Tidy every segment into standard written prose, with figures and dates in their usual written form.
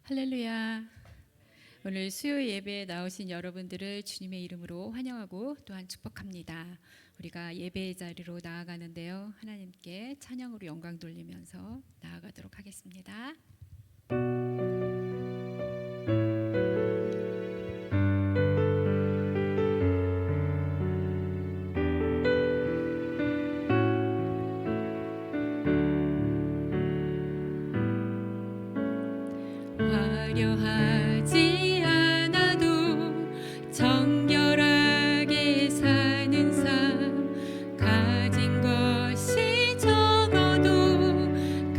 할렐루야. 오늘 수요 예배에 나오신 여러분들을 주님의 이름으로 환영하고 또한 축복합니다. 우리가 예배의 자리로 나아가는데요. 하나님께 찬양으로 영광 돌리면서 나아가도록 하겠습니다. 화려하지 않아도 정결하게 사는 삶, 가진 것이 적어도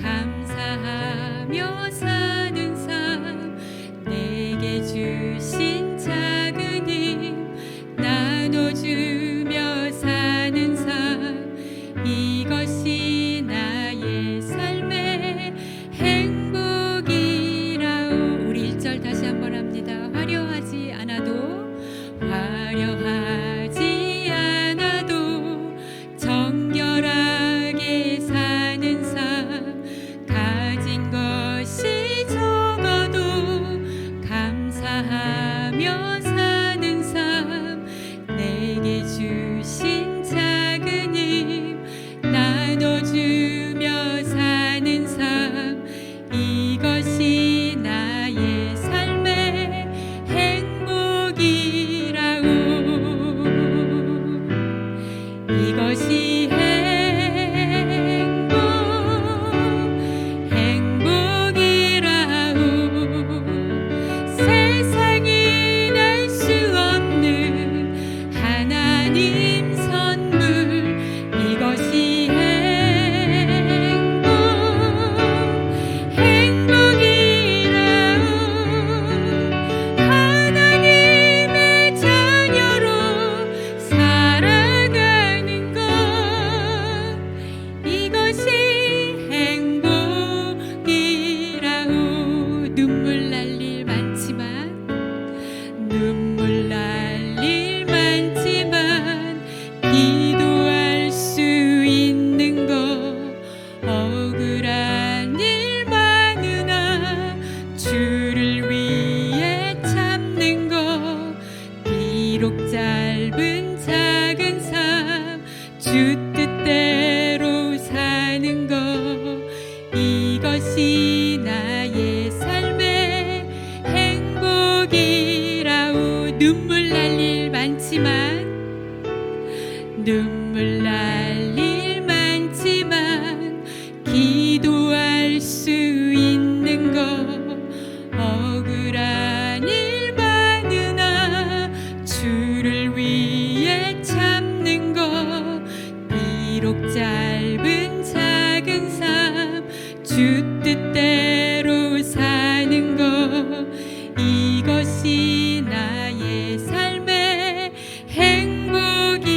감사하며 사는 삶, 내게 주신 작은 힘 나눠주며 사는 삶, 이것이 나의 삶의 행복이라오. 우리 1절 다시 한번 합니다. 화려하지 않아도 정결하게 사는 삶, 가진 것이 적어도 감사하며 사는 삶, 내게 주신 작은 힘 나눠주며 사는 삶, 이것이 나의 삶의 행복이라오. 이것이 행복이라오. 세상이 낼 수 없는 하나님 선물, 이것이 행복이라오. 하나님의 자녀로 살아가는 것, 이것이 행복이라오. 눈물 날 일 많지만 기도할 수 있는 것, 억울한 일 많으나 주를 위해 참는 것, 비록 짧은 작은 삶 주 뜻대로 사는 것, 이것이 나의 삶의 행복이라오. 눈물 날 일 많지만 기도할 수 있는 것, 억울한 일 많으나 주를 위해 참는 것, 비록 짧은 작은 삶 주 뜻대로 사는 것, 이것이 나의 삶의 행복이라오.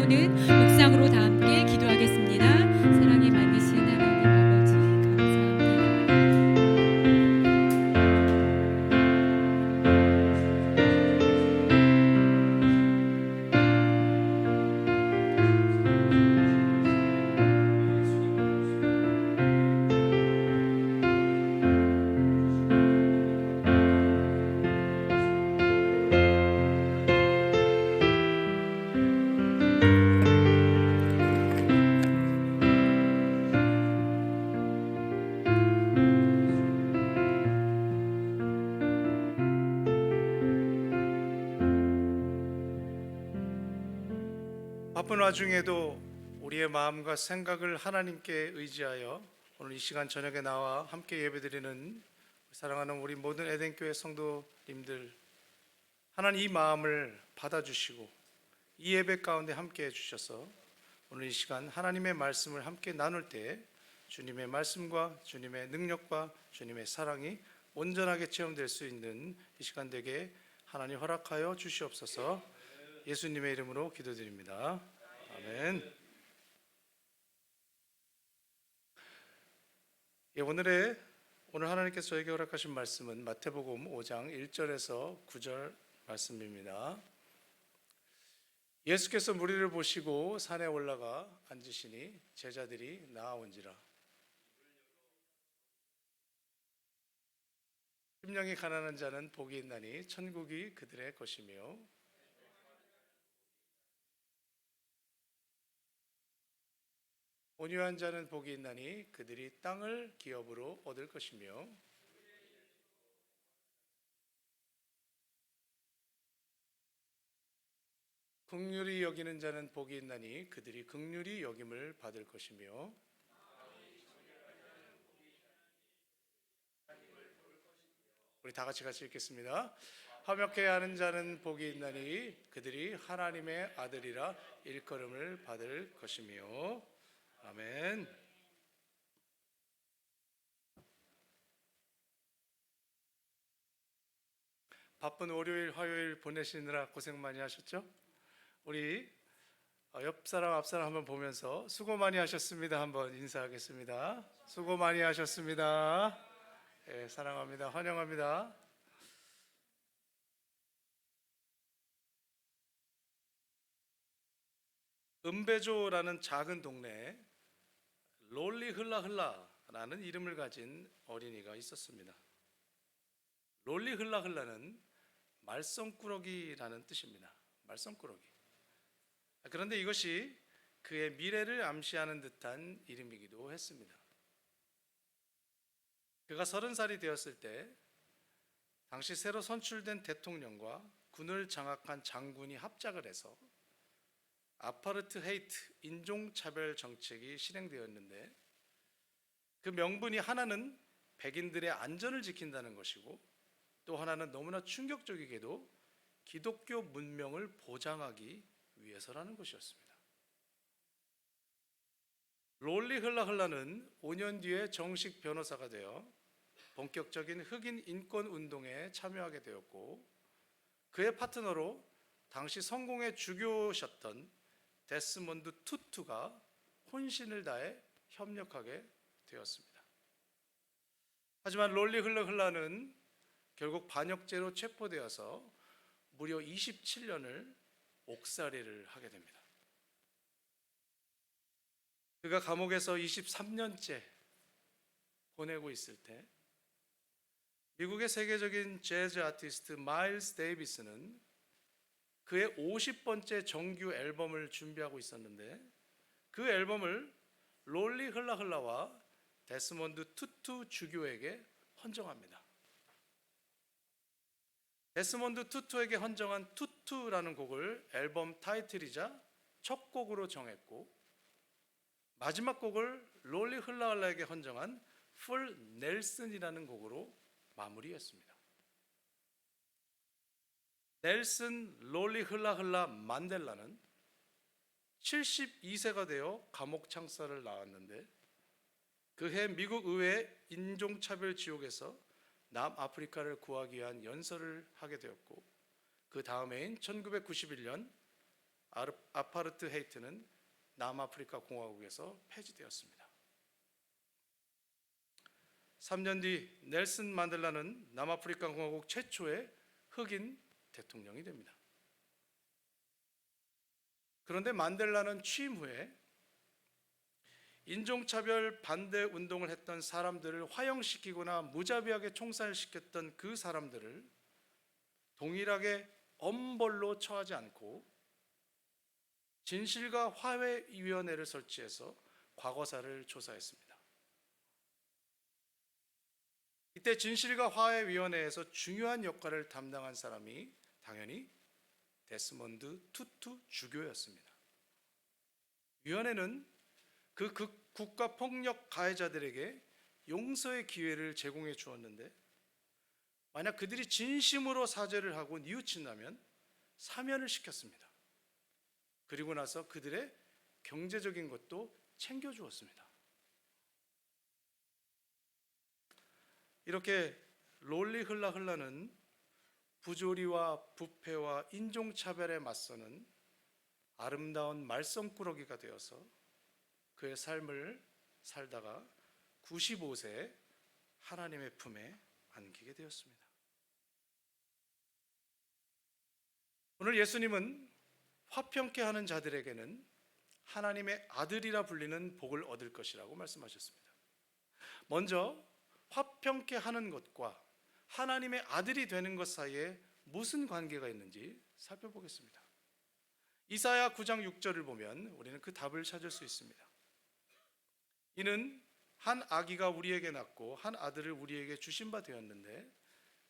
기도는 묵상으로 다 함께 기도하겠습니다. 사랑이 많으신 하나님 아버지 바쁜 와중에도 우리의 마음과 생각을 하나님께 의지하여 오늘 이 시간 저녁에 나와 함께 예배드리는 사랑하는 우리 모든 에덴교회 성도님들, 하나님 이 마음을 받아주시고 이 예배 가운데 함께 해주셔서 오늘 이 시간 하나님의 말씀을 함께 나눌 때 주님의 말씀과 주님의 능력과 주님의 사랑이 온전하게 체험될 수 있는 이 시간 되게 하나님 허락하여 주시옵소서. 예수님의 이름으로 기도드립니다. 아멘. 오늘 하나님께서 저에게 허락하신 말씀은 마태복음 5장 1절에서 9절 말씀입니다. 예수께서 무리를 보시고 산에 올라가 앉으시니 제자들이 나아온지라. 심령이 가난한 자는 복이 있나니 천국이 그들의 것이며 온유한 자는 복이 있나니 그들이 땅을 기업으로 얻을 것이며 긍휼히 여기는 자는 복이 있나니 그들이 긍휼히 여김을 받을 것이며 우리 다 같이 읽겠습니다. 화목해야 하는 자는 복이 있나니 그들이 하나님의 아들이라 일컬음을 받을 것이며 아멘. 바쁜 월요일, 화요일 보내시느라 고생 많이 하셨죠? 우리 옆 사람, 앞 사람 한번 보면서 수고 많이 하셨습니다. 한번 인사하겠습니다. 수고 많이 하셨습니다. 네, 사랑합니다. 환영합니다. 은배조라는 작은 동네에 롤리 흘라흘라라는 이름을 가진 어린이가 있었습니다. 롤리 흘라흘라는 말썽꾸러기라는 뜻입니다. 말썽꾸러기. 그런데 이것이 그의 미래를 암시하는 듯한 이름이기도 했습니다. 그가 30살이 되었을 때 당시 새로 선출된 대통령과 군을 장악한 장군이 합작을 해서 아파르트헤이트 인종차별 정책이 실행되었는데 그 명분이 하나는 백인들의 안전을 지킨다는 것이고 또 하나는 너무나 충격적이게도 기독교 문명을 보장하기 위해서라는 것이었습니다. 롤리 흘라흘라는 5년 뒤에 정식 변호사가 되어 본격적인 흑인 인권 운동에 참여하게 되었고 그의 파트너로 당시 성공의 주교셨던 데스몬드 투투가 혼신을 다해 협력하게 되었습니다. 하지만 롤리 흘라흘라는 결국 반역죄로 체포되어서 무려 27년을 옥살이를 하게 됩니다. 그가 감옥에서 23년째 보내고 있을 때 미국의 세계적인 재즈 아티스트 마일스 데이비스는 그의 50번째 정규 앨범을 준비하고 있었는데 그 앨범을 롤리 흘라흘라와 데스몬드 투투 주교에게 헌정합니다. 데스몬드 투투에게 헌정한 투투라는 곡을 앨범 타이틀이자 첫 곡으로 정했고 마지막 곡을 롤리 흘라흘라에게 헌정한 풀 넬슨이라는 곡으로 마무리했습니다. 넬슨 롤리 흘라흘라 만델라는 72세가 되어 감옥 창살을 나왔는데 그해 미국 의회 인종차별 지옥에서 남아프리카를 구하기 위한 연설을 하게 되었고 그 다음 해인 1991년 아파르트헤이트는 남아프리카 공화국에서 폐지되었습니다. 3년 뒤 넬슨 만델라는 남아프리카 공화국 최초의 흑인 대통령이 됩니다. 그런데 만델라는 취임 후에 인종차별 반대 운동을 했던 사람들을 화형시키거나 무자비하게 총살시켰던 그 사람들을 동일하게 엄벌로 처하지 않고 진실과 화해위원회를 설치해서 과거사를 조사했습니다. 이때 진실과 화해위원회에서 중요한 역할을 담당한 사람이 당연히 데스몬드 투투 주교였습니다. 위원회는 그 국가폭력 가해자들에게 용서의 기회를 제공해 주었는데 만약 그들이 진심으로 사죄를 하고 뉘우친다면 사면을 시켰습니다. 그리고 나서 그들의 경제적인 것도 챙겨주었습니다. 이렇게 롤리흘라흘라는 부조리와 부패와 인종차별에 맞서는 아름다운 말썽꾸러기가 되어서 그의 삶을 살다가 95세에 하나님의 품에 안기게 되었습니다. 오늘 예수님은 화평케 하는 자들에게는 하나님의 아들이라 불리는 복을 얻을 것이라고 말씀하셨습니다. 먼저 화평케 하는 것과 하나님의 아들이 되는 것 사이에 무슨 관계가 있는지 살펴보겠습니다. 이사야 9장 6절을 보면 우리는 그 답을 찾을 수 있습니다. 이는 한 아기가 우리에게 낳고 한 아들을 우리에게 주신 바 되었는데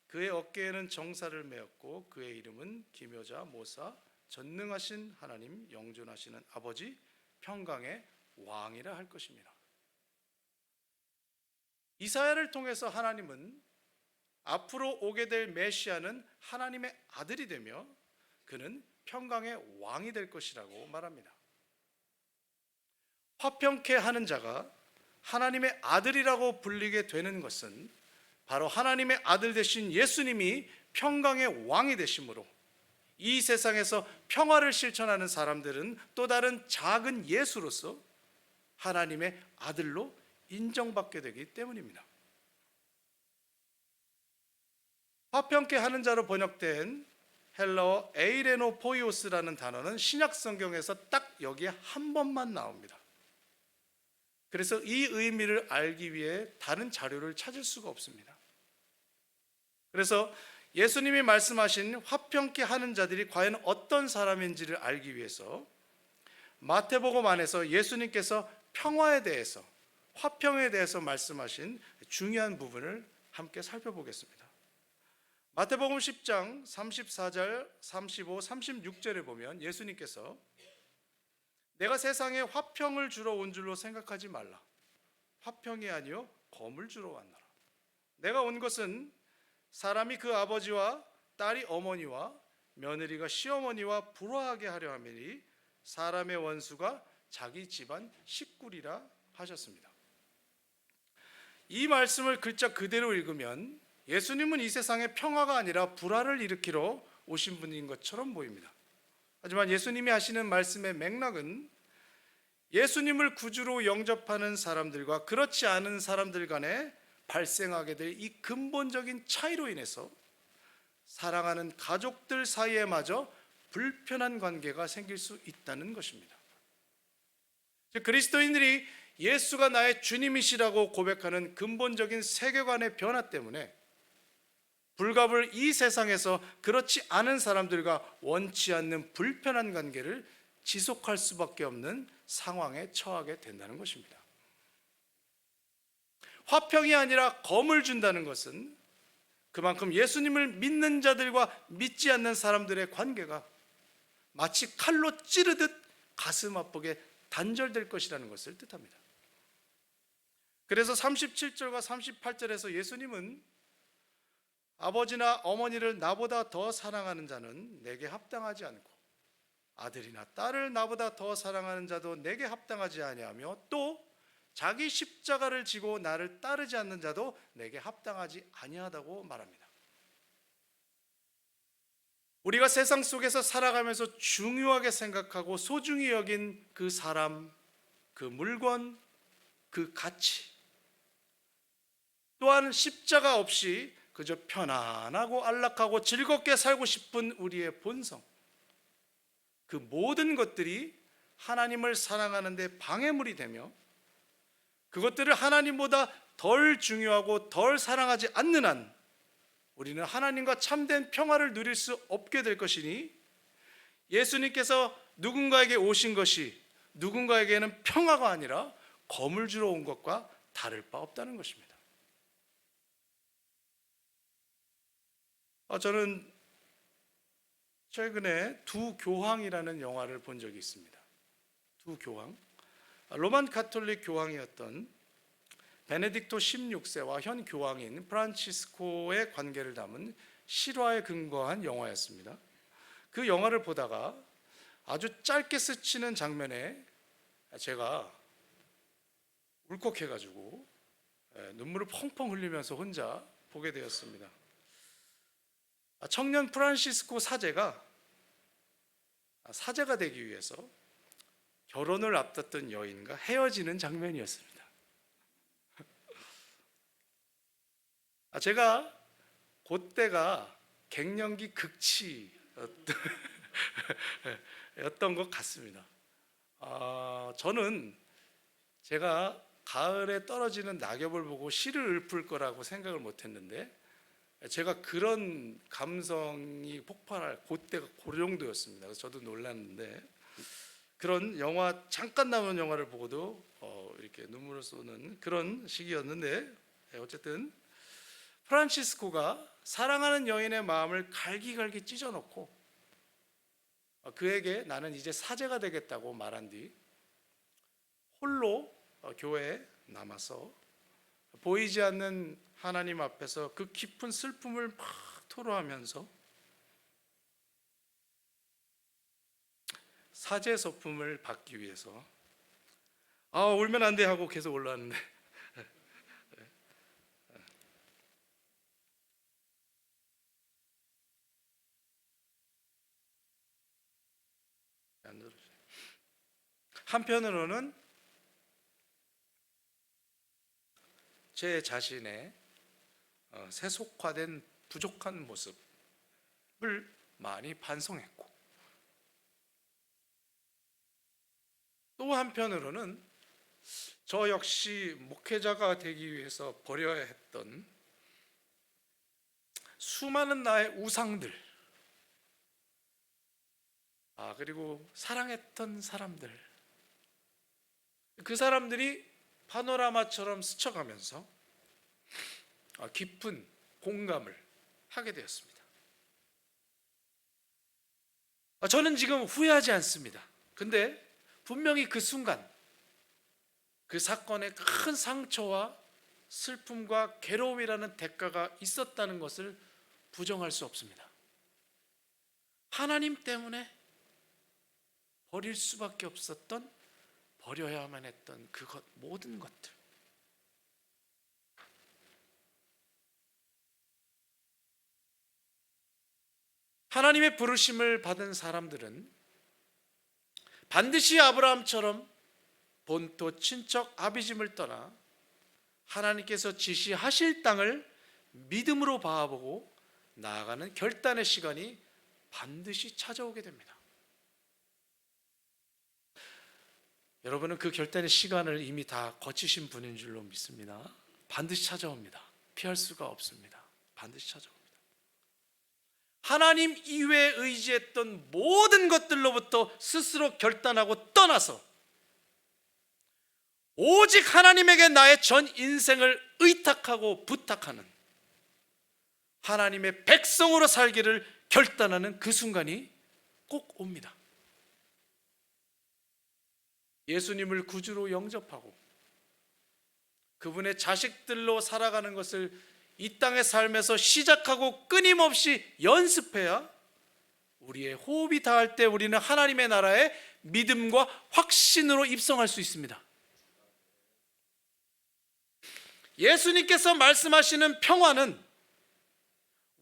그의 어깨에는 정사를 메었고 그의 이름은 기묘자 모사 전능하신 하나님 영존하시는 아버지 평강의 왕이라 할 것입니다. 이사야를 통해서 하나님은 앞으로 오게 될 메시아는 하나님의 아들이 되며 그는 평강의 왕이 될 것이라고 말합니다. 화평케 하는 자가 하나님의 아들이라고 불리게 되는 것은 바로 하나님의 아들 되신 예수님이 평강의 왕이 되심으로 이 세상에서 평화를 실천하는 사람들은 또 다른 작은 예수로서 하나님의 아들로 인정받게 되기 때문입니다. 화평케 하는 자로 번역된 헬라어 에이레노 포이오스라는 단어는 신약 성경에서 딱 여기에 한 번만 나옵니다. 그래서 이 의미를 알기 위해 다른 자료를 찾을 수가 없습니다. 그래서 예수님이 말씀하신 화평케 하는 자들이 과연 어떤 사람인지를 알기 위해서 마태복음 안에서 예수님께서 평화에 대해서, 화평에 대해서 말씀하신 중요한 부분을 함께 살펴보겠습니다. 마태복음 10장 34절, 35, 36절에 보면 예수님께서 내가 세상에 화평을 주러 온 줄로 생각하지 말라. 화평이 아니요 검을 주러 왔노라. 내가 온 것은 사람이 그 아버지와 딸이 어머니와 며느리가 시어머니와 불화하게 하려 함이니 사람의 원수가 자기 집안 식구리라 하셨습니다. 이 말씀을 글자 그대로 읽으면 예수님은 이 세상에 평화가 아니라 불화를 일으키러 오신 분인 것처럼 보입니다. 하지만 예수님이 하시는 말씀의 맥락은 예수님을 구주로 영접하는 사람들과 그렇지 않은 사람들 간에 발생하게 될 이 근본적인 차이로 인해서 사랑하는 가족들 사이에마저 불편한 관계가 생길 수 있다는 것입니다. 즉 그리스도인들이 예수가 나의 주님이시라고 고백하는 근본적인 세계관의 변화 때문에 불갑을 이 세상에서 그렇지 않은 사람들과 원치 않는 불편한 관계를 지속할 수밖에 없는 상황에 처하게 된다는 것입니다. 화평이 아니라 검을 준다는 것은 그만큼 예수님을 믿는 자들과 믿지 않는 사람들의 관계가 마치 칼로 찌르듯 가슴 아프게 단절될 것이라는 것을 뜻합니다. 그래서 37절과 38절에서 예수님은 아버지나 어머니를 나보다 더 사랑하는 자는 내게 합당하지 않고 아들이나 딸을 나보다 더 사랑하는 자도 내게 합당하지 아니하며 또 자기 십자가를 지고 나를 따르지 않는 자도 내게 합당하지 아니하다고 말합니다. 우리가 세상 속에서 살아가면서 중요하게 생각하고 소중히 여긴 그 사람, 그 물건, 그 가치, 또한 십자가 없이 그저 편안하고 안락하고 즐겁게 살고 싶은 우리의 본성, 그 모든 것들이 하나님을 사랑하는 데 방해물이 되며 그것들을 하나님보다 덜 중요하고 덜 사랑하지 않는 한 우리는 하나님과 참된 평화를 누릴 수 없게 될 것이니, 예수님께서 누군가에게 오신 것이 누군가에게는 평화가 아니라 검을 주러 온 것과 다를 바 없다는 것입니다. 저는 최근에 두 교황이라는 영화를 본 적이 있습니다. 두 교황, 로만 가톨릭 교황이었던 베네딕토 16세와 현 교황인 프란치스코의 관계를 담은 실화에 근거한 영화였습니다. 그 영화를 보다가 아주 짧게 스치는 장면에 제가 울컥해가지고 눈물을 펑펑 흘리면서 혼자 보게 되었습니다. 청년 프란시스코 사제가 되기 위해서 결혼을 앞뒀던 여인과 헤어지는 장면이었습니다. 제가 그때가 갱년기 극치였던 것 같습니다. 저는 제가 가을에 떨어지는 낙엽을 보고 시를 읊을 거라고 생각을 못했는데, 제가 그런 감성이 폭발할 그때가 그 정도였습니다. 그래서 저도 놀랐는데, 그런 영화, 잠깐 나온 영화를 보고도 이렇게 눈물을 쏘는 그런 시기였는데, 어쨌든 프란치스코가 사랑하는 여인의 마음을 갈기갈기 찢어놓고 그에게 나는 이제 사제가 되겠다고 말한 뒤 홀로 교회에 남아서 보이지 않는 하나님 앞에서 그 깊은 슬픔을 막 토로하면서 사제 소품을 받기 위해서 울면 안 돼 하고 계속 올라왔는데 한편으로는 제 자신의 세속화된 부족한 모습을 많이 반성했고, 또 한편으로는 저 역시 목회자가 되기 위해서 버려야 했던 수많은 나의 우상들, 그리고 사랑했던 사람들, 그 사람들이 파노라마처럼 스쳐가면서 깊은 공감을 하게 되었습니다. 저는 지금 후회하지 않습니다. 근데 분명히 그 순간 그 사건에 큰 상처와 슬픔과 괴로움이라는 대가가 있었다는 것을 부정할 수 없습니다. 하나님 때문에 버릴 수밖에 없었던, 버려야만 했던 그것, 모든 것들, 하나님의 부르심을 받은 사람들은 반드시 아브라함처럼 본토 친척 아비집을 떠나 하나님께서 지시하실 땅을 믿음으로 바라보고 나아가는 결단의 시간이 반드시 찾아오게 됩니다. 여러분은 그 결단의 시간을 이미 다 거치신 분인 줄로 믿습니다. 반드시 찾아옵니다. 피할 수가 없습니다. 반드시 찾아옵니다. 하나님 이외에 의지했던 모든 것들로부터 스스로 결단하고 떠나서 오직 하나님에게 나의 전 인생을 의탁하고 부탁하는 하나님의 백성으로 살기를 결단하는 그 순간이 꼭 옵니다. 예수님을 구주로 영접하고 그분의 자식들로 살아가는 것을 이 땅의 삶에서 시작하고 끊임없이 연습해야 우리의 호흡이 닿을 때 우리는 하나님의 나라에 믿음과 확신으로 입성할 수 있습니다. 예수님께서 말씀하시는 평화는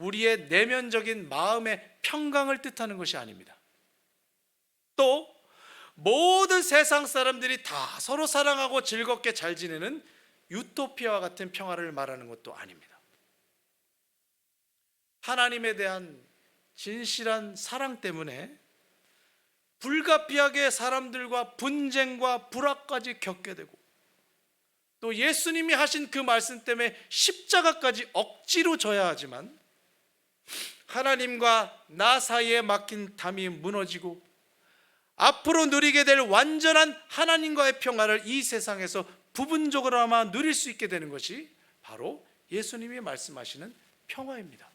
우리의 내면적인 마음의 평강을 뜻하는 것이 아닙니다. 또 모든 세상 사람들이 다 서로 사랑하고 즐겁게 잘 지내는 유토피아와 같은 평화를 말하는 것도 아닙니다. 하나님에 대한 진실한 사랑 때문에 불가피하게 사람들과 분쟁과 불화까지 겪게 되고, 또 예수님이 하신 그 말씀 때문에 십자가까지 억지로 져야 하지만 하나님과 나 사이에 막힌 담이 무너지고 앞으로 누리게 될 완전한 하나님과의 평화를 이 세상에서 부분적으로나마 누릴 수 있게 되는 것이 바로 예수님이 말씀하시는 평화입니다.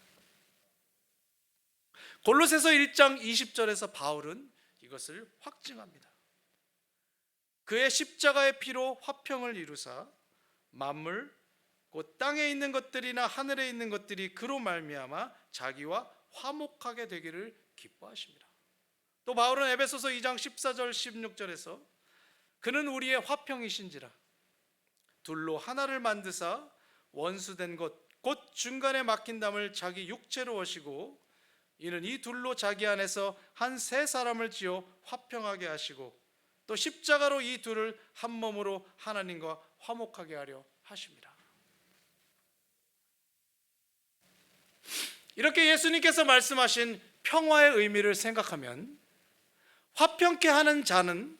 골로새서 1장 20절에서 바울은 이것을 확증합니다. 그의 십자가의 피로 화평을 이루사 만물 곧 땅에 있는 것들이나 하늘에 있는 것들이 그로 말미암아 자기와 화목하게 되기를 기뻐하십니다. 또 바울은 에베소서 2장 14절 16절에서 그는 우리의 화평이신지라 둘로 하나를 만드사 원수된 것 곧 중간에 막힌 담을 자기 육체로 오시고 이는 이 둘로 자기 안에서 한 세 사람을 지어 화평하게 하시고 또 십자가로 이 둘을 한 몸으로 하나님과 화목하게 하려 하십니다. 이렇게 예수님께서 말씀하신 평화의 의미를 생각하면 화평케 하는 자는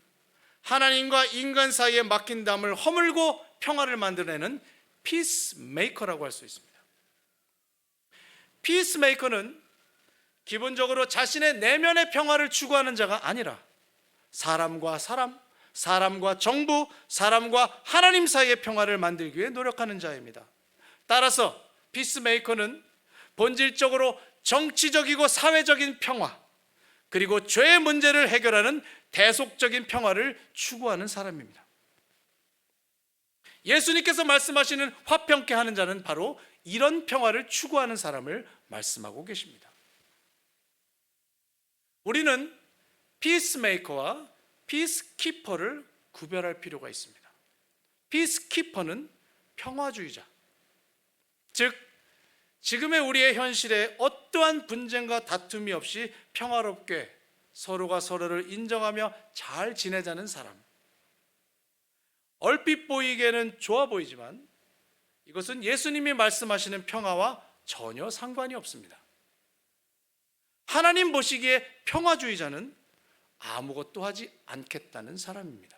하나님과 인간 사이에 막힌 담을 허물고 평화를 만들어내는 피스메이커라고 할 수 있습니다. 피스메이커는 기본적으로 자신의 내면의 평화를 추구하는 자가 아니라 사람과 사람, 사람과 정부, 사람과 하나님 사이의 평화를 만들기 위해 노력하는 자입니다. 따라서 피스메이커는 본질적으로 정치적이고 사회적인 평화, 그리고 죄의 문제를 해결하는 대속적인 평화를 추구하는 사람입니다. 예수님께서 말씀하시는 화평케 하는 자는 바로 이런 평화를 추구하는 사람을 말씀하고 계십니다. 우리는 피스메이커와 피스키퍼를 구별할 필요가 있습니다. 피스키퍼는 평화주의자, 즉 지금의 우리의 현실에 어떠한 분쟁과 다툼이 없이 평화롭게 서로가 서로를 인정하며 잘 지내자는 사람. 얼핏 보이기에는 좋아 보이지만 이것은 예수님이 말씀하시는 평화와 전혀 상관이 없습니다. 하나님 보시기에 평화주의자는 아무것도 하지 않겠다는 사람입니다.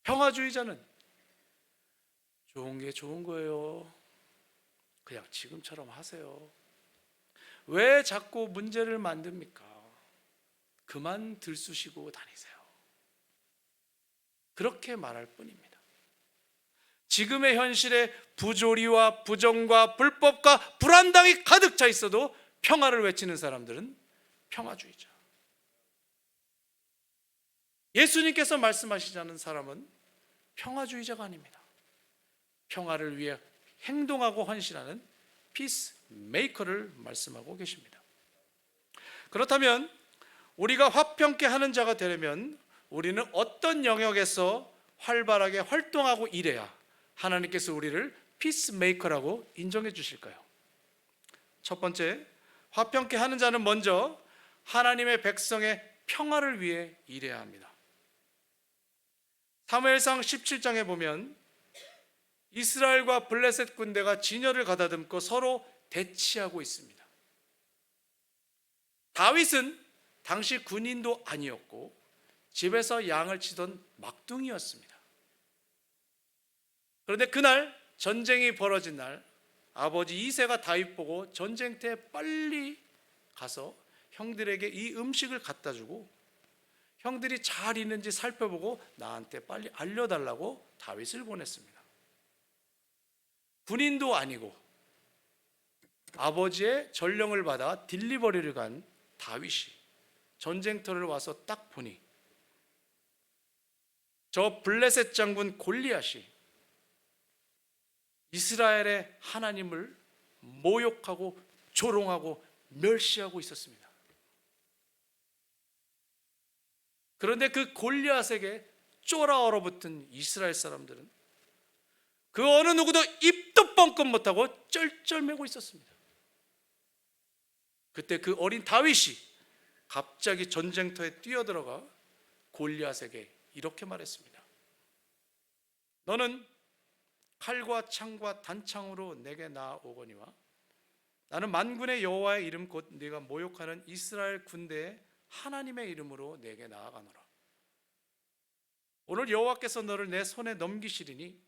평화주의자는 좋은 게 좋은 거예요. 그냥 지금처럼 하세요. 왜 자꾸 문제를 만듭니까? 그만 들쑤시고 다니세요. 그렇게 말할 뿐입니다. 지금의 현실에 부조리와 부정과 불법과 불안당이 가득 차 있어도 평화를 외치는 사람들은 평화주의자. 예수님께서 말씀하시자는 사람은 평화주의자가 아닙니다. 평화를 위해 행동하고 헌신하는 피스메이커를 말씀하고 계십니다. 그렇다면 우리가 화평케 하는 자가 되려면 우리는 어떤 영역에서 활발하게 활동하고 일해야 하나님께서 우리를 피스메이커라고 인정해 주실까요? 첫 번째, 화평케 하는 자는 먼저 하나님의 백성의 평화를 위해 일해야 합니다. 사무엘상 17장에 보면 이스라엘과 블레셋 군대가 진열을 가다듬고 서로 대치하고 있습니다. 다윗은 당시 군인도 아니었고 집에서 양을 치던 막둥이였습니다. 그런데 그날 전쟁이 벌어진 날 아버지 이새가 다윗 보고 전쟁터에 빨리 가서 형들에게 이 음식을 갖다 주고 형들이 잘 있는지 살펴보고 나한테 빨리 알려달라고 다윗을 보냈습니다. 군인도 아니고 아버지의 전령을 받아 딜리버리를 간 다윗이 전쟁터를 와서 딱 보니 저 블레셋 장군 골리앗이 이스라엘의 하나님을 모욕하고 조롱하고 멸시하고 있었습니다. 그런데 그 골리앗에게 쫄아 얼어붙은 이스라엘 사람들은 그 어느 누구도 입도 뻥끗 못하고 쩔쩔매고 있었습니다. 그때 그 어린 다윗이 갑자기 전쟁터에 뛰어들어가 골리앗에게 이렇게 말했습니다. 너는 칼과 창과 단창으로 내게 나아오거니와 나는 만군의 여호와의 이름 곧 네가 모욕하는 이스라엘 군대의 하나님의 이름으로 내게 나아가노라. 오늘 여호와께서 너를 내 손에 넘기시리니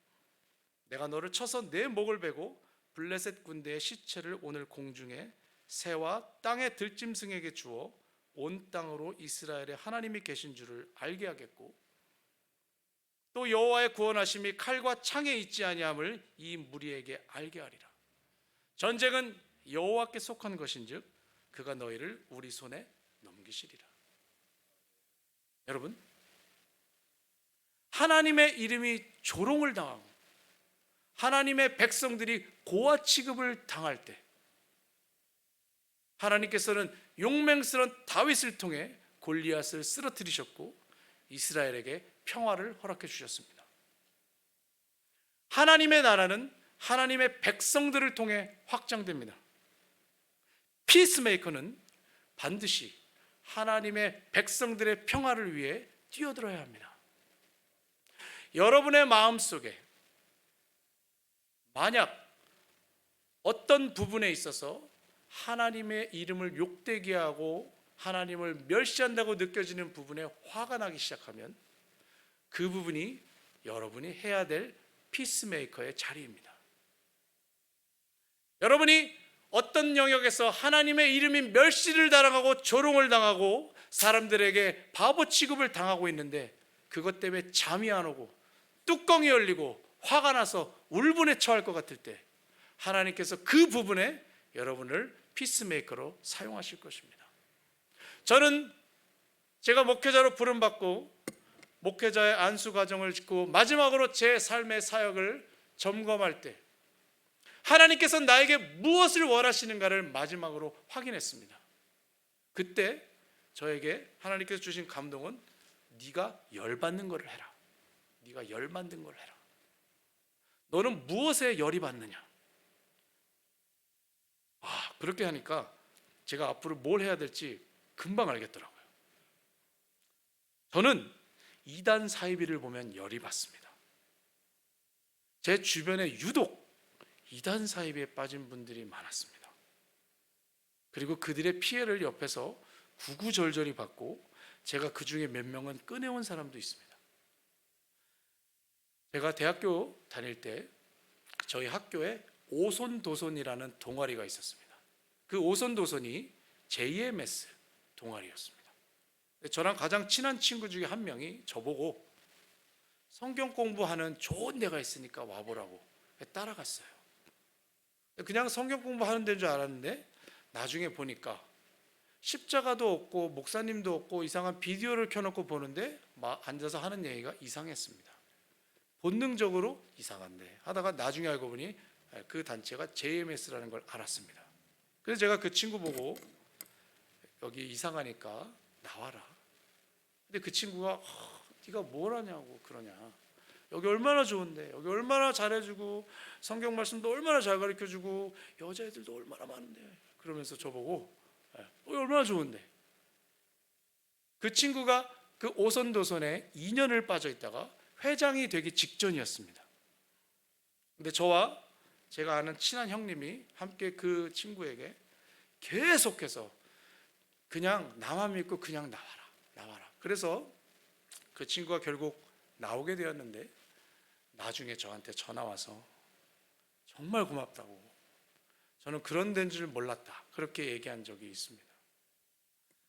내가 너를 쳐서 내 목을 베고 블레셋 군대의 시체를 오늘 공중에 새와 땅의 들짐승에게 주어 온 땅으로 이스라엘의 하나님이 계신 줄을 알게 하겠고 또 여호와의 구원하심이 칼과 창에 있지 아니함을 이 무리에게 알게 하리라. 전쟁은 여호와께 속한 것인즉 그가 너희를 우리 손에 넘기시리라. 여러분, 하나님의 이름이 조롱을 당하고 하나님의 백성들이 고아 취급을 당할 때 하나님께서는 용맹스러운 다윗을 통해 골리앗을 쓰러뜨리셨고 이스라엘에게 평화를 허락해 주셨습니다. 하나님의 나라는 하나님의 백성들을 통해 확장됩니다. 피스메이커는 반드시 하나님의 백성들의 평화를 위해 뛰어들어야 합니다. 여러분의 마음속에 만약 어떤 부분에 있어서 하나님의 이름을 욕되게 하고 하나님을 멸시한다고 느껴지는 부분에 화가 나기 시작하면 그 부분이 여러분이 해야 될 피스메이커의 자리입니다. 여러분이 어떤 영역에서 하나님의 이름이 멸시를 당하고 조롱을 당하고 사람들에게 바보 취급을 당하고 있는데 그것 때문에 잠이 안 오고 뚜껑이 열리고 화가 나서 울분에 처할 것 같을 때 하나님께서 그 부분에 여러분을 피스메이커로 사용하실 것입니다. 저는 제가 목회자로 부름받고 목회자의 안수 과정을 짓고 마지막으로 제 삶의 사역을 점검할 때 하나님께서 나에게 무엇을 원하시는가를 마지막으로 확인했습니다. 그때 저에게 하나님께서 주신 감동은 네가 열받는 것을 해라. 네가 열받는 걸 해라. 너는 무엇에 열이 받느냐? 그렇게 하니까 제가 앞으로 뭘 해야 될지 금방 알겠더라고요. 저는 이단 사이비를 보면 열이 받습니다. 제 주변에 유독 이단 사이비에 빠진 분들이 많았습니다. 그리고 그들의 피해를 옆에서 구구절절히 받고 제가 그 중에 몇 명은 꺼내온 사람도 있습니다. 제가 대학교 다닐 때 저희 학교에 오손도손이라는 동아리가 있었습니다. 그 오손도손이 JMS 동아리였습니다. 저랑 가장 친한 친구 중에 한 명이 저보고 성경 공부하는 좋은 데가 있으니까 와보라고 따라갔어요. 그냥 성경 공부하는 데인 줄 알았는데 나중에 보니까 십자가도 없고 목사님도 없고 이상한 비디오를 켜놓고 보는데 앉아서 하는 얘기가 이상했습니다. 본능적으로 이상한데 하다가 나중에 알고 보니 그 단체가 JMS라는 걸 알았습니다. 그래서 제가 그 친구 보고 여기 이상하니까 나와라. 근데 그 친구가 네가 뭘 하냐고 그러냐. 여기 얼마나 좋은데, 여기 얼마나 잘해주고 성경 말씀도 얼마나 잘 가르쳐주고 여자애들도 얼마나 많은데 그러면서 저보고 여기 얼마나 좋은데. 그 친구가 그 오손도손에 2년을 빠져 있다가 회장이 되기 직전이었습니다. 근데 저와 제가 아는 친한 형님이 함께 그 친구에게 계속해서 그냥 나만 믿고 그냥 나와라. 그래서 그 친구가 결국 나오게 되었는데 나중에 저한테 전화 와서 정말 고맙다고, 저는 그런 데인 줄 몰랐다, 그렇게 얘기한 적이 있습니다.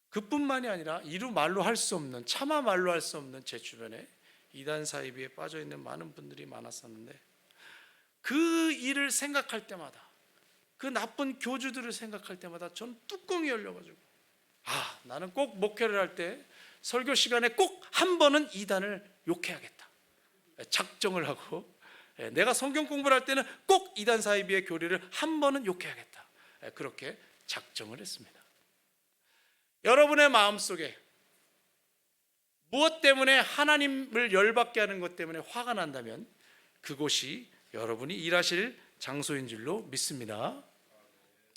그뿐만이 아니라 이루 말로 할 수 없는, 차마 말로 할 수 없는 제 주변에 이단 사이비에 빠져 있는 많은 분들이 많았었는데 그 일을 생각할 때마다, 그 나쁜 교주들을 생각할 때마다 전 뚜껑이 열려가지고 나는 꼭 목회를 할 때 설교 시간에 꼭 한 번은 이단을 욕해야겠다 작정을 하고, 내가 성경 공부를 할 때는 꼭 이단 사이비의 교리를 한 번은 욕해야겠다 그렇게 작정을 했습니다. 여러분의 마음속에 무엇 때문에 하나님을 열받게 하는 것 때문에 화가 난다면 그곳이 여러분이 일하실 장소인 줄로 믿습니다.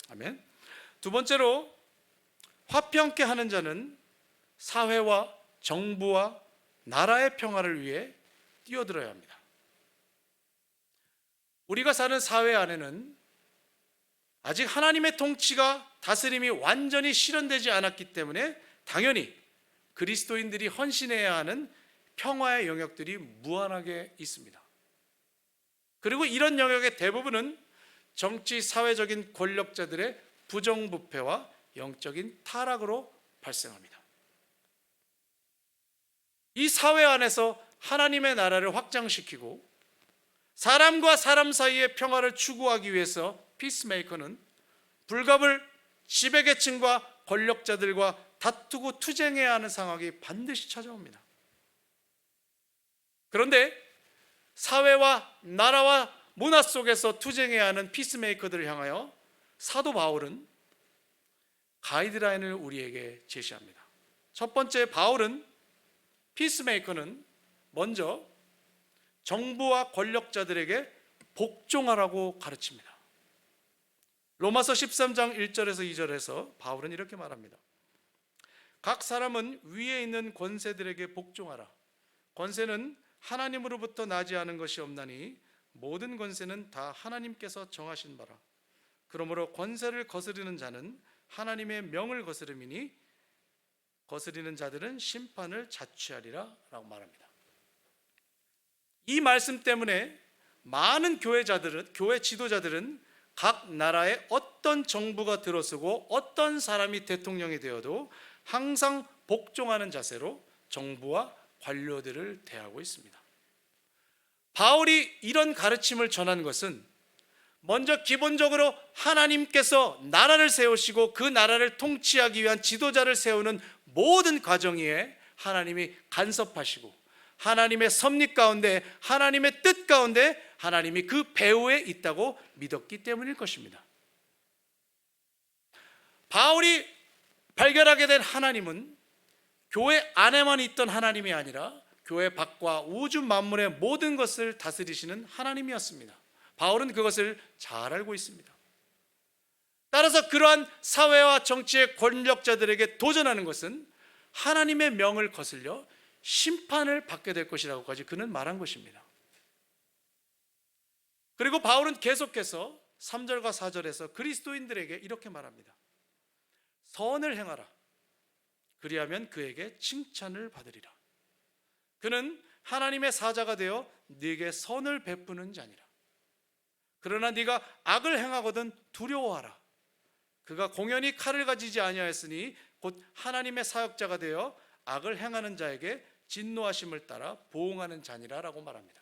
아멘. 두 번째로, 화평케 하는 자는 사회와 정부와 나라의 평화를 위해 뛰어들어야 합니다. 우리가 사는 사회 안에는 아직 하나님의 통치가, 다스림이 완전히 실현되지 않았기 때문에 당연히 그리스도인들이 헌신해야 하는 평화의 영역들이 무한하게 있습니다. 그리고 이런 영역의 대부분은 정치, 사회적인 권력자들의 부정부패와 영적인 타락으로 발생합니다. 이 사회 안에서 하나님의 나라를 확장시키고 사람과 사람 사이의 평화를 추구하기 위해서 피스메이커는 불갑을 지배계층과 권력자들과 다투고 투쟁해야 하는 상황이 반드시 찾아옵니다. 그런데 사회와 나라와 문화 속에서 투쟁해야 하는 피스메이커들을 향하여 사도 바울은 가이드라인을 우리에게 제시합니다. 첫 번째, 바울은 피스메이커는 먼저 정부와 권력자들에게 복종하라고 가르칩니다. 로마서 13장 1절에서 2절에서 바울은 이렇게 말합니다. 각 사람은 위에 있는 권세들에게 복종하라. 권세는 하나님으로부터 나지 않은 것이 없나니 모든 권세는 다 하나님께서 정하신 바라. 그러므로 권세를 거스르는 자는 하나님의 명을 거스름이니 거스리는 자들은 심판을 자취하리라 라고 말합니다. 이 말씀 때문에 많은 교회 지도자들은 각 나라에 어떤 정부가 들어서고 어떤 사람이 대통령이 되어도 항상 복종하는 자세로 정부와 관료들을 대하고 있습니다. 바울이 이런 가르침을 전한 것은 먼저 기본적으로 하나님께서 나라를 세우시고 그 나라를 통치하기 위한 지도자를 세우는 모든 과정에 하나님이 간섭하시고 하나님의 섭리 가운데, 하나님의 뜻 가운데 하나님이 그 배후에 있다고 믿었기 때문일 것입니다. 바울이 발견하게 된 하나님은 교회 안에만 있던 하나님이 아니라 교회 밖과 우주 만물의 모든 것을 다스리시는 하나님이었습니다. 바울은 그것을 잘 알고 있습니다. 따라서 그러한 사회와 정치의 권력자들에게 도전하는 것은 하나님의 명을 거슬려 심판을 받게 될 것이라고까지 그는 말한 것입니다. 그리고 바울은 계속해서 3절과 4절에서 그리스도인들에게 이렇게 말합니다. 선을 행하라. 그리하면 그에게 칭찬을 받으리라. 그는 하나님의 사자가 되어 네게 선을 베푸는 자니라. 그러나 네가 악을 행하거든 두려워하라. 그가 공연히 칼을 가지지 아니하였으니 곧 하나님의 사역자가 되어 악을 행하는 자에게 진노하심을 따라 보응하는 자니라 라고 말합니다.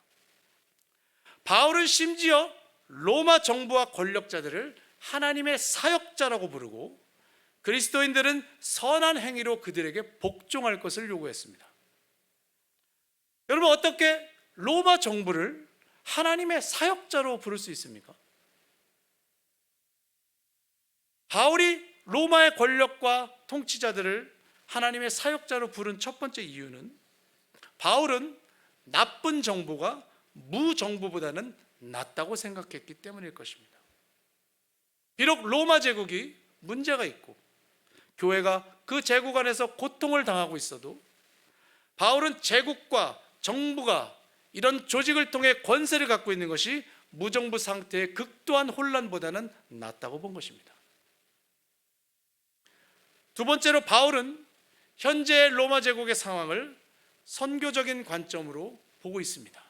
바울은 심지어 로마 정부와 권력자들을 하나님의 사역자라고 부르고 그리스도인들은 선한 행위로 그들에게 복종할 것을 요구했습니다. 여러분, 어떻게 로마 정부를 하나님의 사역자로 부를 수 있습니까? 바울이 로마의 권력과 통치자들을 하나님의 사역자로 부른 첫 번째 이유는 바울은 나쁜 정부가 무정부보다는 낫다고 생각했기 때문일 것입니다. 비록 로마 제국이 문제가 있고 교회가 그 제국 안에서 고통을 당하고 있어도 바울은 제국과 정부가 이런 조직을 통해 권세를 갖고 있는 것이 무정부 상태의 극도한 혼란보다는 낫다고 본 것입니다. 두 번째로 바울은 현재 로마 제국의 상황을 선교적인 관점으로 보고 있습니다.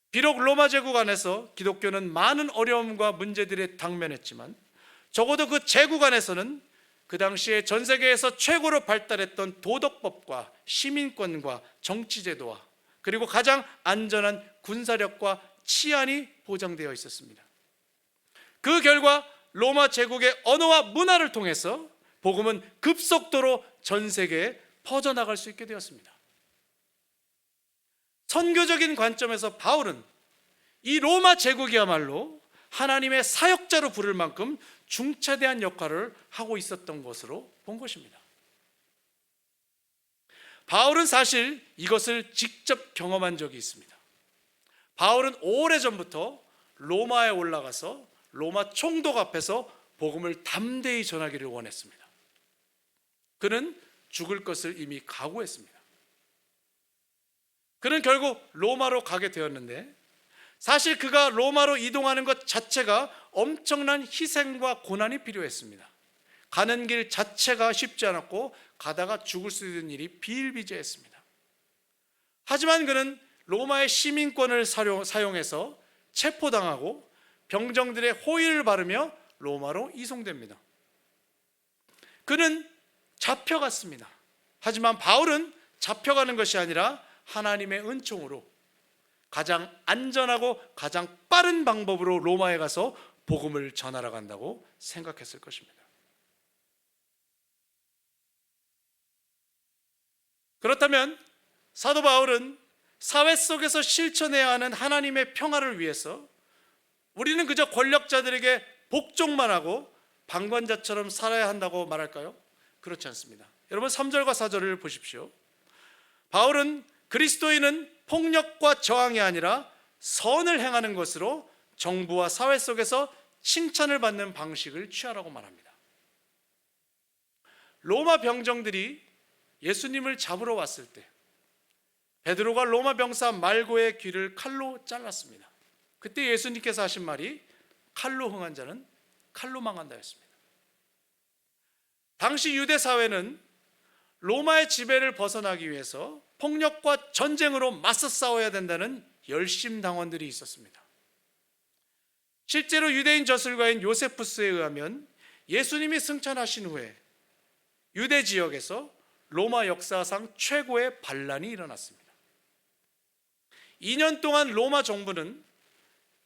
비록 로마 제국 안에서 기독교는 많은 어려움과 문제들에 당면했지만 적어도 그 제국 안에서는 그 당시에 전 세계에서 최고로 발달했던 도덕법과 시민권과 정치제도와 그리고 가장 안전한 군사력과 치안이 보장되어 있었습니다. 그 결과 로마 제국의 언어와 문화를 통해서 복음은 급속도로 전 세계에 퍼져나갈 수 있게 되었습니다. 선교적인 관점에서 바울은 이 로마 제국이야말로 하나님의 사역자로 부를 만큼 중차대한 역할을 하고 있었던 것으로 본 것입니다. 바울은 사실 이것을 직접 경험한 적이 있습니다. 바울은 오래전부터 로마에 올라가서 로마 총독 앞에서 복음을 담대히 전하기를 원했습니다. 그는 죽을 것을 이미 각오했습니다. 그는 결국 로마로 가게 되었는데, 사실 그가 로마로 이동하는 것 자체가 엄청난 희생과 고난이 필요했습니다. 가는 길 자체가 쉽지 않았고 가다가 죽을 수 있는 일이 비일비재했습니다. 하지만 그는 로마의 시민권을 사용해서 체포당하고 병정들의 호의를 바르며 로마로 이송됩니다. 그는 잡혀갔습니다. 하지만 바울은 잡혀가는 것이 아니라 하나님의 은총으로 가장 안전하고 가장 빠른 방법으로 로마에 가서 복음을 전하러 간다고 생각했을 것입니다. 그렇다면 사도 바울은 사회 속에서 실천해야 하는 하나님의 평화를 위해서 우리는 그저 권력자들에게 복종만 하고 방관자처럼 살아야 한다고 말할까요? 그렇지 않습니다. 여러분 3절과 4절을 보십시오. 바울은 그리스도인은 폭력과 저항이 아니라 선을 행하는 것으로 정부와 사회 속에서 칭찬을 받는 방식을 취하라고 말합니다. 로마 병정들이 예수님을 잡으러 왔을 때 베드로가 로마 병사 말고의 귀를 칼로 잘랐습니다. 그때 예수님께서 하신 말이 칼로 흥한 자는 칼로 망한다 였습니다. 당시 유대 사회는 로마의 지배를 벗어나기 위해서 폭력과 전쟁으로 맞서 싸워야 된다는 열심당원들이 있었습니다. 실제로 유대인 저술가인 요세푸스에 의하면 예수님이 승천하신 후에 유대 지역에서 로마 역사상 최고의 반란이 일어났습니다. 2년 동안 로마 정부는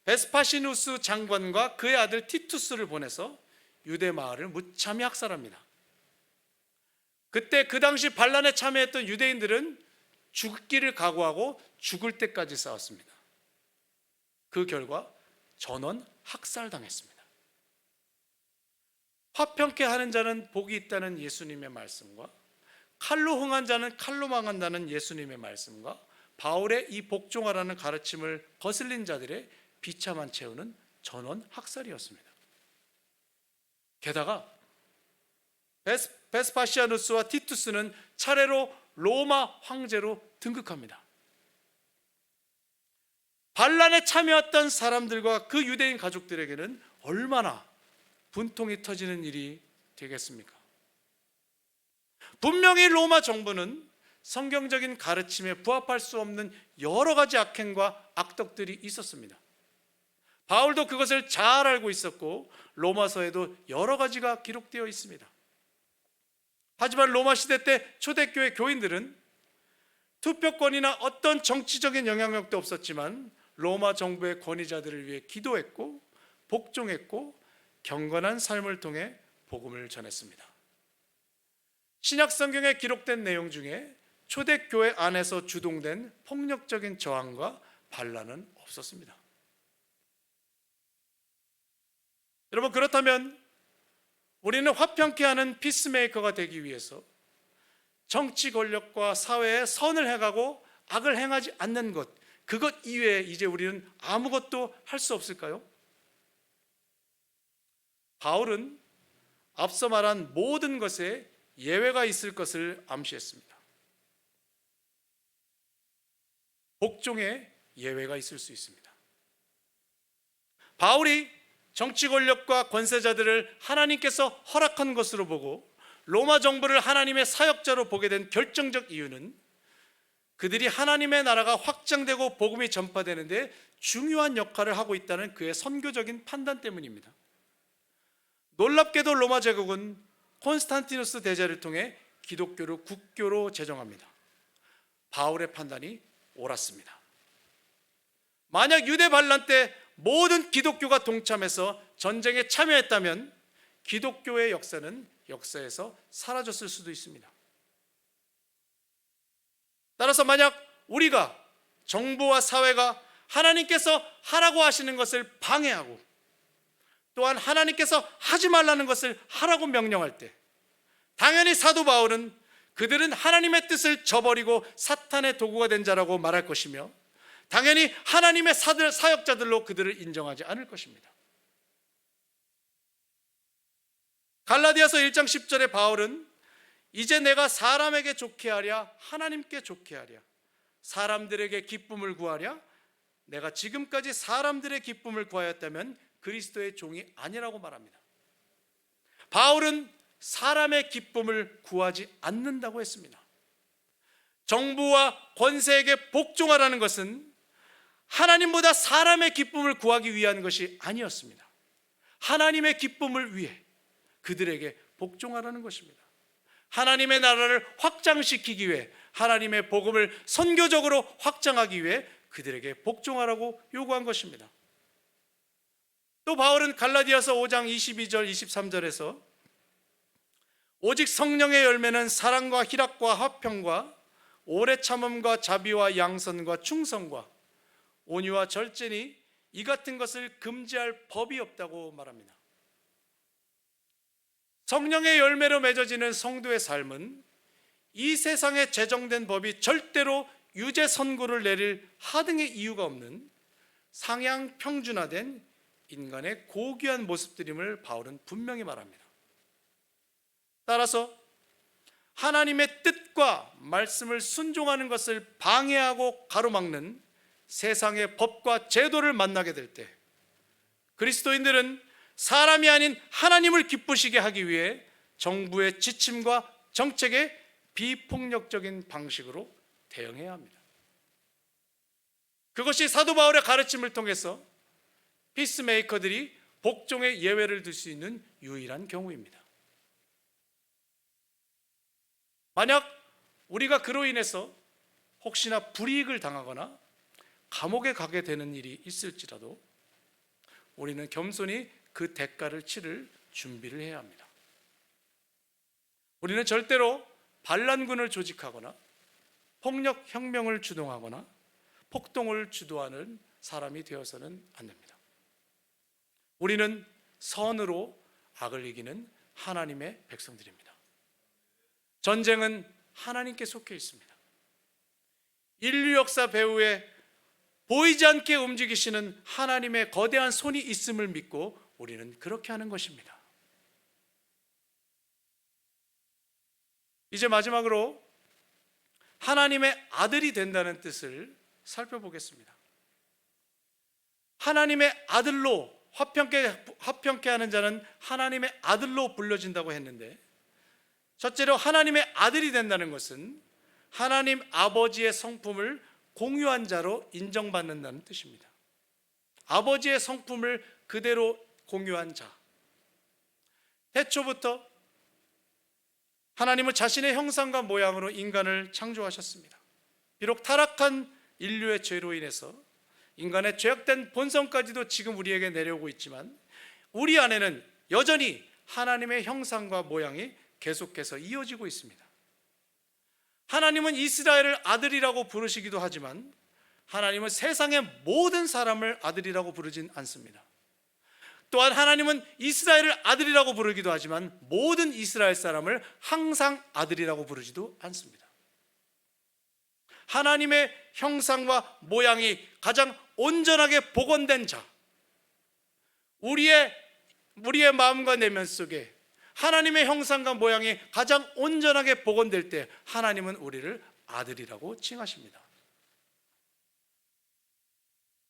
베스파시누스 장관과 그의 아들 티투스를 보내서 유대 마을을 무참히 학살합니다. 그때 그 당시 반란에 참여했던 유대인들은 죽기를 각오하고 죽을 때까지 싸웠습니다. 그 결과 전원 학살당했습니다. 화평케 하는 자는 복이 있다는 예수님의 말씀과 칼로 흥한 자는 칼로 망한다는 예수님의 말씀과 바울의 이 복종하라는 가르침을 거슬린 자들의 비참한 최후는 전원 학살이었습니다. 게다가 베스파시아누스와 티투스는 차례로 로마 황제로 등극합니다. 반란에 참여했던 사람들과 그 유대인 가족들에게는 얼마나 분통이 터지는 일이 되겠습니까? 분명히 로마 정부는 성경적인 가르침에 부합할 수 없는 여러 가지 악행과 악덕들이 있었습니다. 바울도 그것을 잘 알고 있었고 로마서에도 여러 가지가 기록되어 있습니다. 하지만 로마 시대 때 초대교회 교인들은 투표권이나 어떤 정치적인 영향력도 없었지만 로마 정부의 권위자들을 위해 기도했고 복종했고 경건한 삶을 통해 복음을 전했습니다. 신약 성경에 기록된 내용 중에 초대교회 안에서 주동된 폭력적인 저항과 반란은 없었습니다. 여러분, 그렇다면 우리는 화평케 하는 피스메이커가 되기 위해서 정치 권력과 사회에 선을 행하고 악을 행하지 않는 것, 그것 이외에 이제 우리는 아무것도 할 수 없을까요? 바울은 앞서 말한 모든 것에 예외가 있을 것을 암시했습니다. 복종에 예외가 있을 수 있습니다. 바울이 정치 권력과 권세자들을 하나님께서 허락한 것으로 보고 로마 정부를 하나님의 사역자로 보게 된 결정적 이유는 그들이 하나님의 나라가 확장되고 복음이 전파되는데 중요한 역할을 하고 있다는 그의 선교적인 판단 때문입니다. 놀랍게도 로마 제국은 콘스탄티누스 대제를 통해 기독교를 국교로 제정합니다. 바울의 판단이 옳았습니다. 만약 유대 반란 때 모든 기독교가 동참해서 전쟁에 참여했다면 기독교의 역사는 역사에서 사라졌을 수도 있습니다. 따라서 만약 우리가 정부와 사회가 하나님께서 하라고 하시는 것을 방해하고 또한 하나님께서 하지 말라는 것을 하라고 명령할 때 당연히 사도 바울은 그들은 하나님의 뜻을 저버리고 사탄의 도구가 된 자라고 말할 것이며 당연히 하나님의 사역자들로 그들을 인정하지 않을 것입니다. 갈라디아서 1장 10절에 바울은 이제 내가 사람에게 좋게 하랴 하나님께 좋게 하랴 사람들에게 기쁨을 구하랴 내가 지금까지 사람들의 기쁨을 구하였다면 그리스도의 종이 아니라고 말합니다. 바울은 사람의 기쁨을 구하지 않는다고 했습니다. 정부와 권세에게 복종하라는 것은 하나님보다 사람의 기쁨을 구하기 위한 것이 아니었습니다. 하나님의 기쁨을 위해 그들에게 복종하라는 것입니다. 하나님의 나라를 확장시키기 위해 하나님의 복음을 선교적으로 확장하기 위해 그들에게 복종하라고 요구한 것입니다. 또 바울은 갈라디아서 5장 22절 23절에서 오직 성령의 열매는 사랑과 희락과 화평과 오래 참음과 자비와 양선과 충성과 온유와 절제니 이 같은 것을 금지할 법이 없다고 말합니다. 성령의 열매로 맺어지는 성도의 삶은 이 세상에 제정된 법이 절대로 유죄 선고를 내릴 하등의 이유가 없는 상향 평준화된 인간의 고귀한 모습들임을 바울은 분명히 말합니다. 따라서 하나님의 뜻과 말씀을 순종하는 것을 방해하고 가로막는 세상의 법과 제도를 만나게 될 때 그리스도인들은 사람이 아닌 하나님을 기쁘시게 하기 위해 정부의 지침과 정책에 비폭력적인 방식으로 대응해야 합니다. 그것이 사도 바울의 가르침을 통해서 피스메이커들이 복종의 예외를 둘 수 있는 유일한 경우입니다. 만약 우리가 그로 인해서 혹시나 불이익을 당하거나 감옥에 가게 되는 일이 있을지라도 우리는 겸손히 그 대가를 치를 준비를 해야 합니다. 우리는 절대로 반란군을 조직하거나 폭력 혁명을 주동하거나 폭동을 주도하는 사람이 되어서는 안 됩니다. 우리는 선으로 악을 이기는 하나님의 백성들입니다. 전쟁은 하나님께 속해 있습니다. 인류 역사 배후에 보이지 않게 움직이시는 하나님의 거대한 손이 있음을 믿고 우리는 그렇게 하는 것입니다. 이제 마지막으로 하나님의 아들이 된다는 뜻을 살펴보겠습니다. 하나님의 아들로 화평케 하는 자는 하나님의 아들로 불려진다고 했는데, 첫째로 하나님의 아들이 된다는 것은 하나님 아버지의 성품을 공유한 자로 인정받는다는 뜻입니다. 아버지의 성품을 그대로 공유한 자. 태초부터 하나님은 자신의 형상과 모양으로 인간을 창조하셨습니다. 비록 타락한 인류의 죄로 인해서 인간의 죄악된 본성까지도 지금 우리에게 내려오고 있지만 우리 안에는 여전히 하나님의 형상과 모양이 계속해서 이어지고 있습니다. 하나님은 이스라엘을 아들이라고 부르시기도 하지만 하나님은 세상의 모든 사람을 아들이라고 부르진 않습니다. 또한 하나님은 이스라엘을 아들이라고 부르기도 하지만 모든 이스라엘 사람을 항상 아들이라고 부르지도 않습니다. 하나님의 형상과 모양이 가장 온전하게 복원된 자, 우리의 마음과 내면 속에 하나님의 형상과 모양이 가장 온전하게 복원될 때 하나님은 우리를 아들이라고 칭하십니다.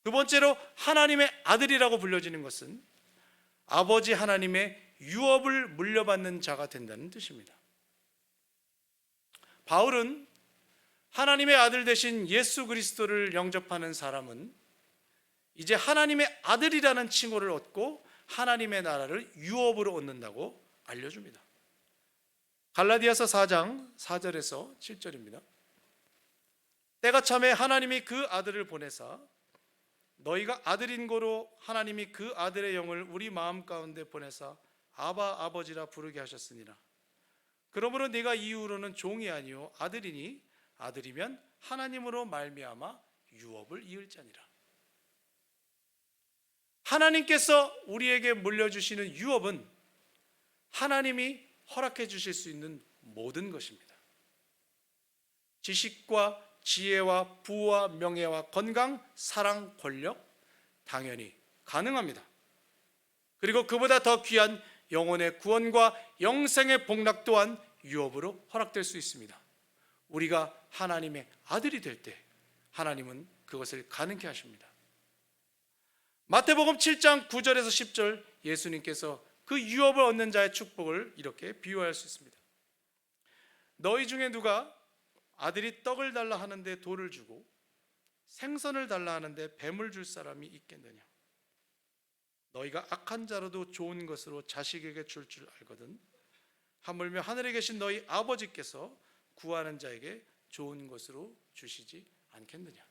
두 번째로 하나님의 아들이라고 불려지는 것은 아버지 하나님의 유업을 물려받는 자가 된다는 뜻입니다. 바울은 하나님의 아들 되신 예수 그리스도를 영접하는 사람은 이제 하나님의 아들이라는 칭호를 얻고 하나님의 나라를 유업으로 얻는다고 알려줍니다. 갈라디아서 4장 4절에서 7절입니다. 때가 참에 하나님이 그 아들을 보내사 너희가 아들인 고로 하나님이 그 아들의 영을 우리 마음 가운데 보내사 아바 아버지라 부르게 하셨으니라. 그러므로 네가 이후로는 종이 아니요 아들이니 아들이면 하나님으로 말미암아 유업을 이을 자니라. 하나님께서 우리에게 물려주시는 유업은 하나님이 허락해 주실 수 있는 모든 것입니다. 지식과 지혜와 부와 명예와 건강, 사랑, 권력 당연히 가능합니다. 그리고 그보다 더 귀한 영혼의 구원과 영생의 복락 또한 유업으로 허락될 수 있습니다. 우리가 하나님의 아들이 될 때 하나님은 그것을 가능케 하십니다. 마태복음 7장 9절에서 10절 예수님께서 그 유업을 얻는 자의 축복을 이렇게 비유할 수 있습니다. 너희 중에 누가 아들이 떡을 달라 하는데 돌을 주고 생선을 달라 하는데 뱀을 줄 사람이 있겠느냐? 너희가 악한 자로도 좋은 것으로 자식에게 줄 알거든 하물며 하늘에 계신 너희 아버지께서 구하는 자에게 좋은 것으로 주시지 않겠느냐?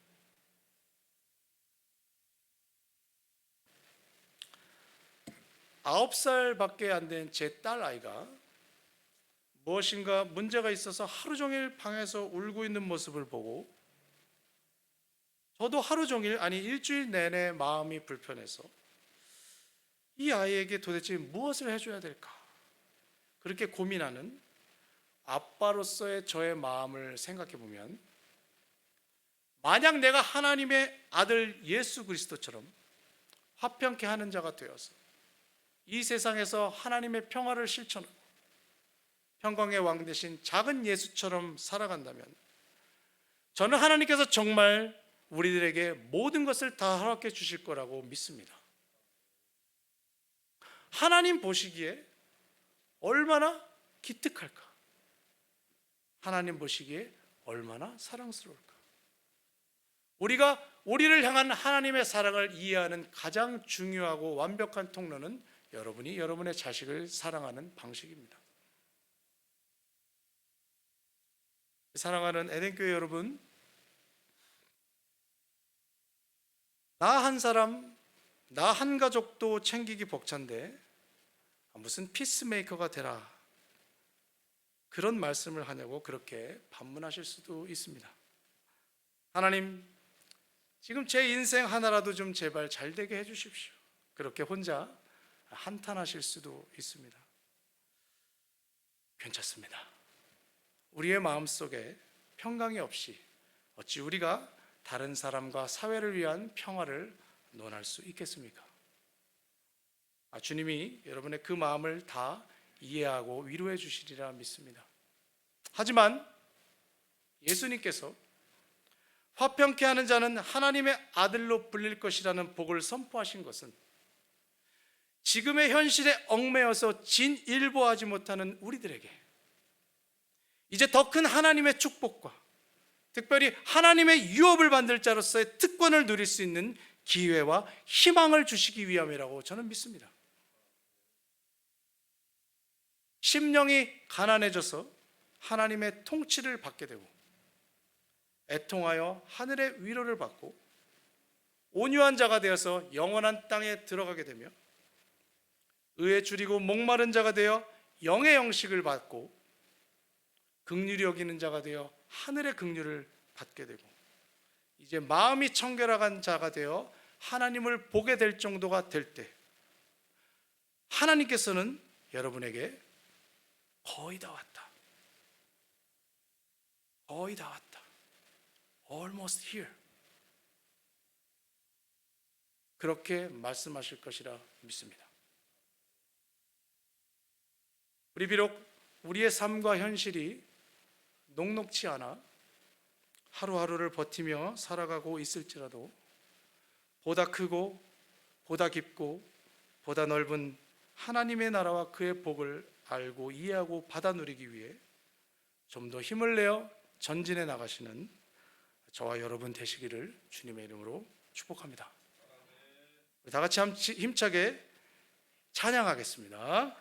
9살밖에 안 된 제 딸 아이가 무엇인가 문제가 있어서 하루 종일 방에서 울고 있는 모습을 보고 저도 하루 종일, 아니 일주일 내내 마음이 불편해서 이 아이에게 도대체 무엇을 해줘야 될까? 그렇게 고민하는 아빠로서의 저의 마음을 생각해 보면, 만약 내가 하나님의 아들 예수 그리스도처럼 화평케 하는 자가 되어서 이 세상에서 하나님의 평화를 실천하고 평강의 왕 대신 작은 예수처럼 살아간다면 저는 하나님께서 정말 우리들에게 모든 것을 다 허락해 주실 거라고 믿습니다. 하나님 보시기에 얼마나 기특할까? 하나님 보시기에 얼마나 사랑스러울까? 우리가 우리를 향한 하나님의 사랑을 이해하는 가장 중요하고 완벽한 통로는 여러분이 여러분의 자식을 사랑하는 방식입니다. 사랑하는 에덴교회 여러분, 나 한 사람, 나 한 가족도 챙기기 벅찬데 무슨 피스메이커가 되라, 그런 말씀을 하냐고 그렇게 반문하실 수도 있습니다. 하나님, 지금 제 인생 하나라도 좀 제발 잘 되게 해주십시오, 그렇게 혼자 한탄하실 수도 있습니다. 괜찮습니다. 우리의 마음속에 평강이 없이 어찌 우리가 다른 사람과 사회를 위한 평화를 논할 수 있겠습니까? 주님이 여러분의 그 마음을 다 이해하고 위로해 주시리라 믿습니다. 하지만 예수님께서 화평케 하는 자는 하나님의 아들로 불릴 것이라는 복을 선포하신 것은 지금의 현실에 얽매여서 진일보하지 못하는 우리들에게 이제 더 큰 하나님의 축복과 특별히 하나님의 유업을 받을 자로서의 특권을 누릴 수 있는 기회와 희망을 주시기 위함이라고 저는 믿습니다. 심령이 가난해져서 하나님의 통치를 받게 되고 애통하여 하늘의 위로를 받고 온유한 자가 되어서 영원한 땅에 들어가게 되며 의에 줄이고 목마른 자가 되어 영의 영식을 받고 긍휼히 여기는 자가 되어 하늘의 긍휼을 받게 되고 이제 마음이 청결한 자가 되어 하나님을 보게 될 정도가 될 때 하나님께서는 여러분에게 거의 다 왔다, 거의 다 왔다, almost here, 그렇게 말씀하실 것이라 믿습니다. 우리 비록 우리의 삶과 현실이 녹록치 않아 하루하루를 버티며 살아가고 있을지라도 보다 크고 보다 깊고 보다 넓은 하나님의 나라와 그의 복을 알고 이해하고 받아 누리기 위해 좀 더 힘을 내어 전진해 나가시는 저와 여러분 되시기를 주님의 이름으로 축복합니다. 우리 다 같이 힘차게 찬양하겠습니다.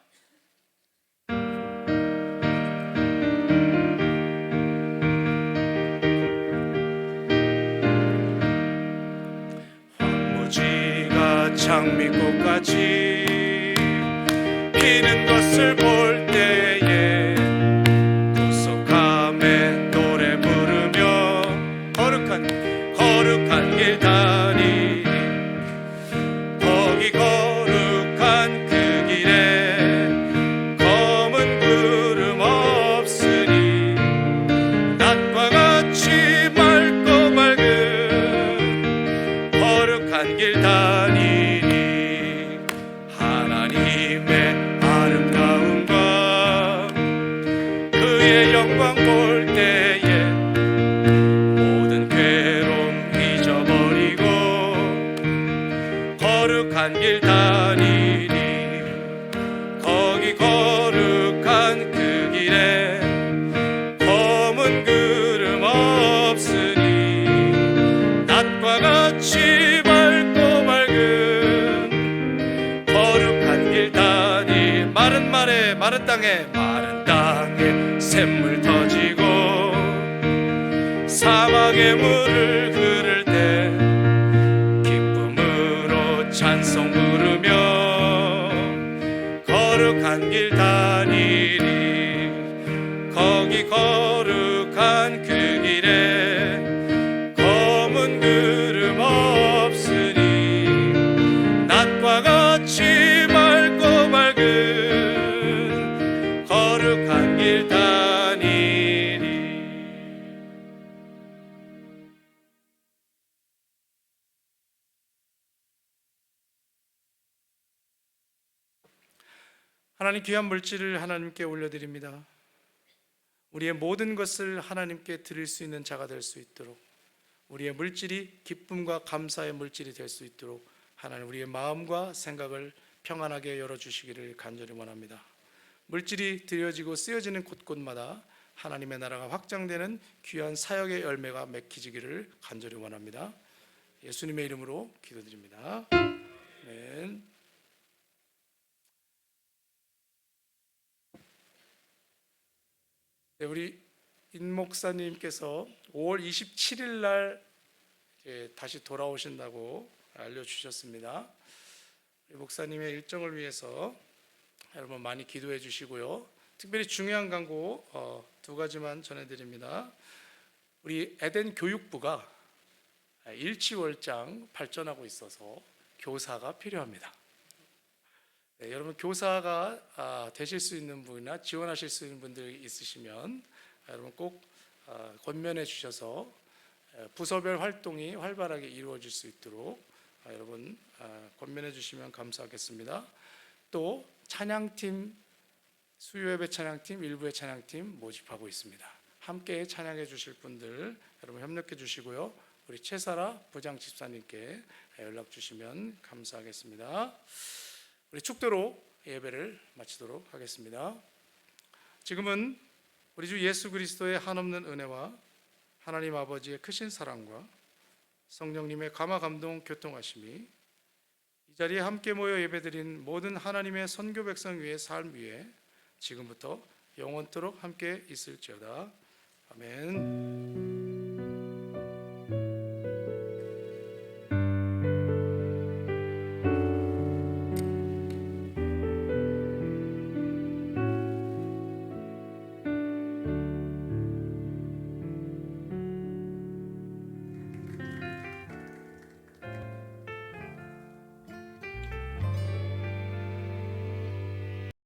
황무지가 장미꽃같이 피는 것을 볼 때에 구속함에 노래 부르며 거룩한 길 다니니 거기 거룩한 그 길에 검은 구름 없으니 낮과 같이 맑은 거룩한 길 다니리 거기 거룩한 그 길에 검은 구름 없으니 낮과 같이 밝고 맑은 거룩한 길 다니 마른 말에 마른 땅에 샘물 터지고 사막의 물을 흐를 때 기쁨으로 찬송 부르며 거룩한 길 다니리 거기 거룩한 그 길에 검은 구름 없으니 낮과 같이 밝고 맑은 거룩한 길 다니리. 하나님 귀한 물질을 하나님께 올려드립니다. 우리의 모든 것을 하나님께 드릴 수 있는 자가 될 수 있도록 우리의 물질이 기쁨과 감사의 물질이 될 수 있도록 하나님 우리의 마음과 생각을 평안하게 열어주시기를 간절히 원합니다. 물질이 드려지고 쓰여지는 곳곳마다 하나님의 나라가 확장되는 귀한 사역의 열매가 맺히기를 간절히 원합니다. 예수님의 이름으로 기도드립니다. 아멘. 네, 우리 임 목사님께서 5월 27일 날 다시 돌아오신다고 알려주셨습니다. 목사님의 일정을 위해서 여러분 많이 기도해 주시고요. 특별히 중요한 광고 두 가지만 전해드립니다. 우리 에덴 교육부가 일치월장 발전하고 있어서 교사가 필요합니다. 네, 여러분 교사가 되실 수 있는 분이나 지원하실 수 있는 분들이 있으시면 여러분 꼭 권면해 주셔서 부서별 활동이 활발하게 이루어질 수 있도록 여러분 권면해 주시면 감사하겠습니다. 또 찬양팀, 수요예배 찬양팀, 일부의 찬양팀 모집하고 있습니다. 함께 찬양해 주실 분들 여러분 협력해 주시고요. 우리 최사라 부장 집사님께 연락 주시면 감사하겠습니다. 우리 축도로 예배를 마치도록 하겠습니다. 지금은 우리 주 예수 그리스도의 한없는 은혜와 하나님 아버지의 크신 사랑과 성령님의 감화 감동 교통하심이 이 자리에 함께 모여 예배드린 모든 하나님의 선교 백성 위의 삶 위에 지금부터 영원토록 함께 있을지어다. 아멘.